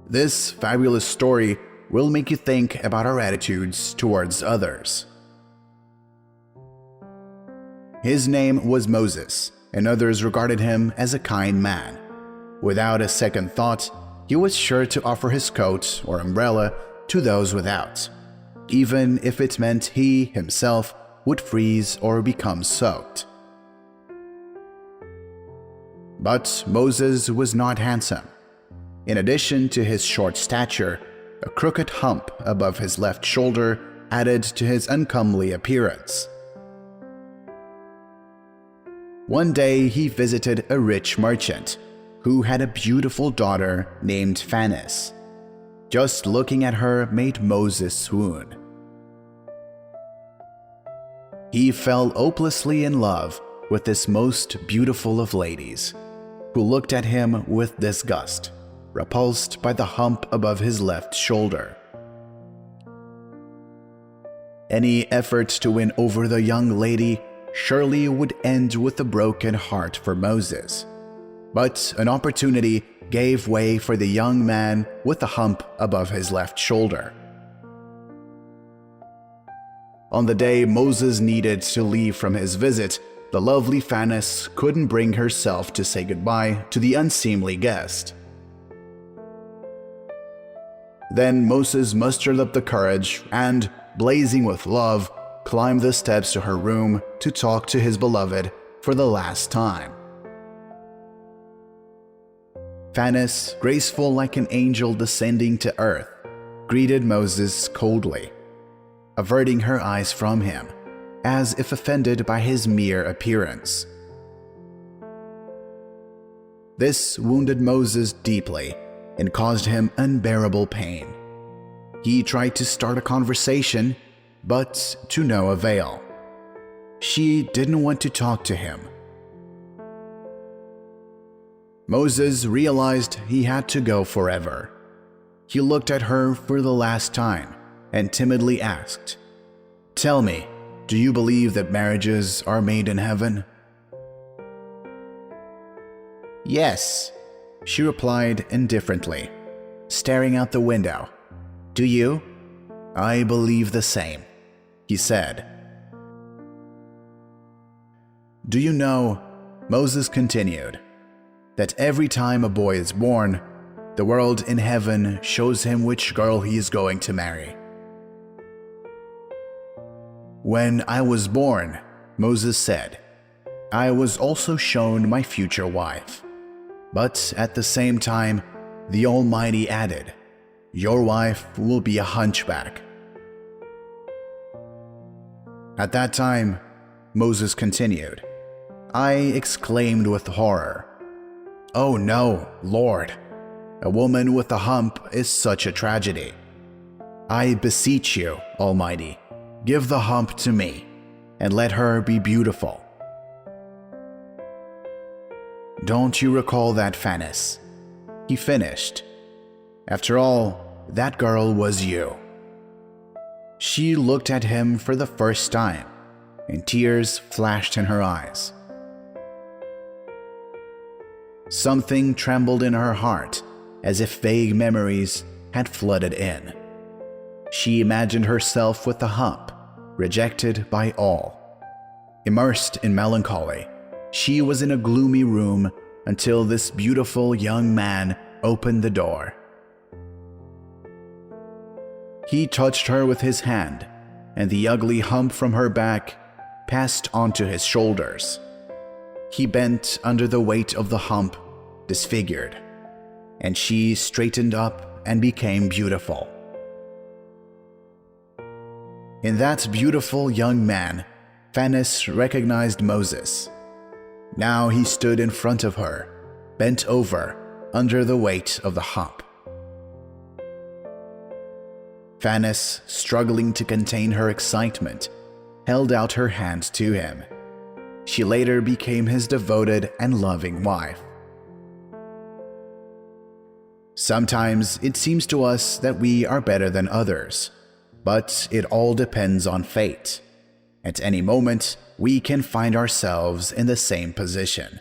This fabulous story will make you think about our attitudes towards others. His name was Moses, and others regarded him as a kind man. Without a second thought, he was sure to offer his coat or umbrella to those without, even if it meant he himself would freeze or become soaked. But Moses was not handsome. In addition to his short stature, a crooked hump above his left shoulder added to his uncomely appearance. One day he visited a rich merchant who had a beautiful daughter named Phanis. Just looking at her made Moses swoon. He fell hopelessly in love with this most beautiful of ladies, who looked at him with disgust, repulsed by the hump above his left shoulder. Any effort to win over the young lady surely would end with a broken heart for Moses. But an opportunity gave way for the young man with the hump above his left shoulder. On the day Moses needed to leave from his visit, the lovely Phanis couldn't bring herself to say goodbye to the unseemly guest. Then Moses mustered up the courage and, blazing with love, climbed the steps to her room to talk to his beloved for the last time. Phanis, graceful like an angel descending to earth, greeted Moses coldly, averting her eyes from him, as if offended by his mere appearance. This wounded Moses deeply and caused him unbearable pain. He tried to start a conversation, but to no avail. She didn't want to talk to him. Moses realized he had to go forever. He looked at her for the last time and timidly asked, "Tell me, do you believe that marriages are made in heaven?" "Yes," she replied indifferently, staring out the window. "Do you?" "I believe the same," he said. "Do you know," Moses continued, "that every time a boy is born, the world in heaven shows him which girl he is going to marry?" "When I was born," Moses said, "I was also shown my future wife. But at the same time, the Almighty added, 'Your wife will be a hunchback.'" At that time, Moses continued, I exclaimed with horror, "Oh no, Lord! A woman with a hump is such a tragedy. I beseech you, Almighty, give the hump to me, and let her be beautiful." "Don't you recall that, Phanis?" he finished. "After all, that girl was you." She looked at him for the first time, and tears flashed in her eyes. Something trembled in her heart, as if vague memories had flooded in. She imagined herself with the hump, rejected by all. Immersed in melancholy, she was in a gloomy room until this beautiful young man opened the door. He touched her with his hand, and the ugly hump from her back passed onto his shoulders. He bent under the weight of the hump, disfigured, and she straightened up and became beautiful. In that beautiful young man, Phanis recognized Moses. Now he stood in front of her, bent over under the weight of the hump. Phanis, struggling to contain her excitement, held out her hand to him. She later became his devoted and loving wife. Sometimes it seems to us that we are better than others, but it all depends on fate. At any moment, we can find ourselves in the same position.